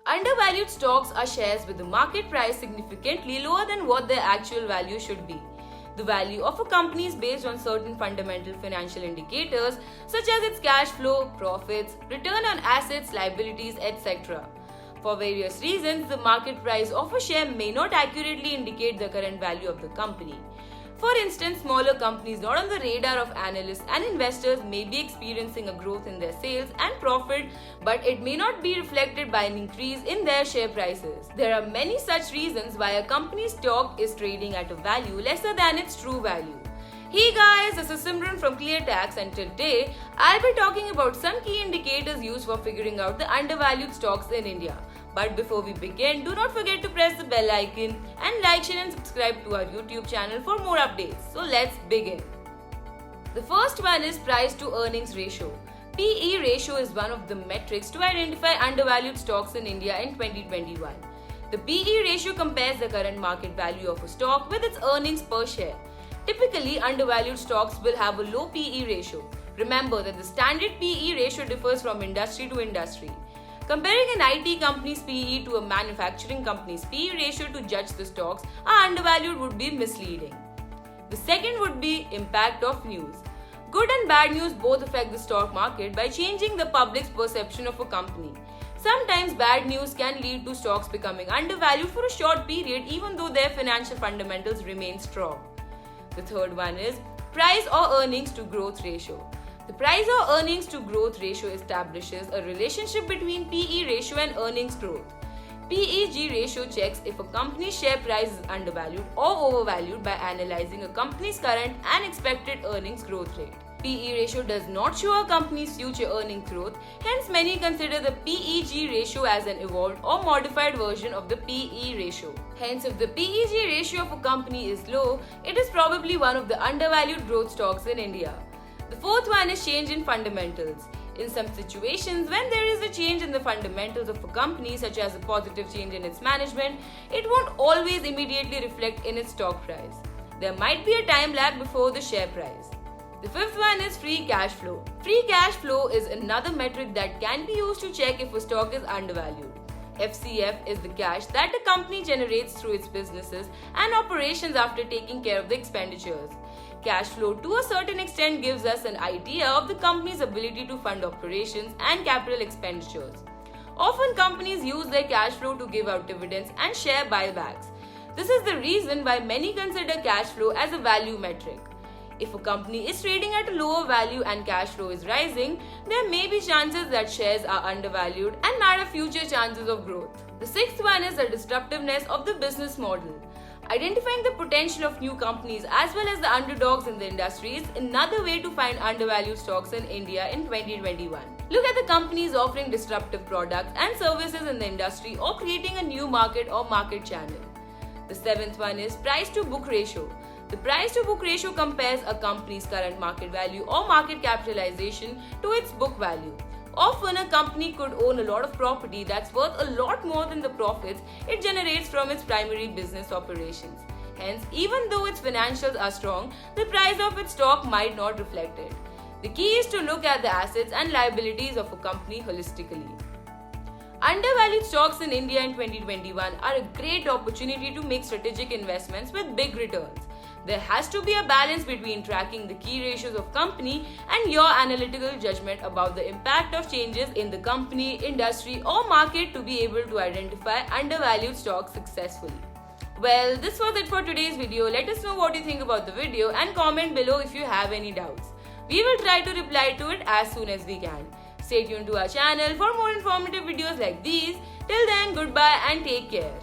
Undervalued stocks are shares with the market price significantly lower than what their actual value should be. The value of a company is based on certain fundamental financial indicators such as its cash flow, profits, return on assets, liabilities, etc. For various reasons, the market price of a share may not accurately indicate the current value of the company. For instance, smaller companies not on the radar of analysts and investors may be experiencing a growth in their sales and profit, but it may not be reflected by an increase in their share prices. There are many such reasons why a company's stock is trading at a value lesser than its true value. Hey guys, this is Simran from ClearTax, and today I'll be talking about some key indicators used for figuring out the undervalued stocks in India. But before we begin, do not forget to press the bell icon and like, share and subscribe to our YouTube channel for more updates. So let's begin. The first one is price to earnings ratio. PE ratio is one of the metrics to identify undervalued stocks in India in 2021. The PE ratio compares the current market value of a stock with its earnings per share. Typically, undervalued stocks will have a low PE ratio. Remember that the standard PE ratio differs from industry to industry. Comparing an IT company's PE to a manufacturing company's PE ratio to judge the stocks are undervalued would be misleading. The second would be impact of news. Good and bad news both affect the stock market by changing the public's perception of a company. Sometimes bad news can lead to stocks becoming undervalued for a short period even though their financial fundamentals remain strong. The third one is price or earnings to growth ratio. The price or earnings to growth ratio establishes a relationship between PE ratio and earnings growth. PEG ratio checks if a company's share price is undervalued or overvalued by analyzing a company's current and expected earnings growth rate. PE ratio does not show a company's future earnings growth, hence many consider the PEG ratio as an evolved or modified version of the PE ratio. Hence, if the PEG ratio of a company is low, it is probably one of the undervalued growth stocks in India. The fourth one is change in fundamentals. In some situations, when there is a change in the fundamentals of a company, such as a positive change in its management, it won't always immediately reflect in its stock price. There might be a time lag before the share price. The fifth one is free cash flow. Free cash flow is another metric that can be used to check if a stock is undervalued. FCF is the cash that a company generates through its businesses and operations after taking care of the expenditures. Cash flow to a certain extent gives us an idea of the company's ability to fund operations and capital expenditures. Often companies use their cash flow to give out dividends and share buybacks. This is the reason why many consider cash flow as a value metric. If a company is trading at a lower value and cash flow is rising, there may be chances that shares are undervalued and matter future chances of growth. The sixth one is the disruptiveness of the business model. Identifying the potential of new companies as well as the underdogs in the industry is another way to find undervalued stocks in India in 2021. Look at the companies offering disruptive products and services in the industry or creating a new market or market channel. The seventh one is price to book ratio. The price to book ratio compares a company's current market value or market capitalization to its book value. Often, a company could own a lot of property that's worth a lot more than the profits it generates from its primary business operations. Hence, even though its financials are strong, the price of its stock might not reflect it. The key is to look at the assets and liabilities of a company holistically. Undervalued stocks in India in 2021 are a great opportunity to make strategic investments with big returns. There has to be a balance between tracking the key ratios of company and your analytical judgment about the impact of changes in the company, industry or market to be able to identify undervalued stocks successfully. Well, this was it for today's video. Let us know what you think about the video and comment below if you have any doubts. We will try to reply to it as soon as we can. Stay tuned to our channel for more informative videos like these. Till then, goodbye and take care.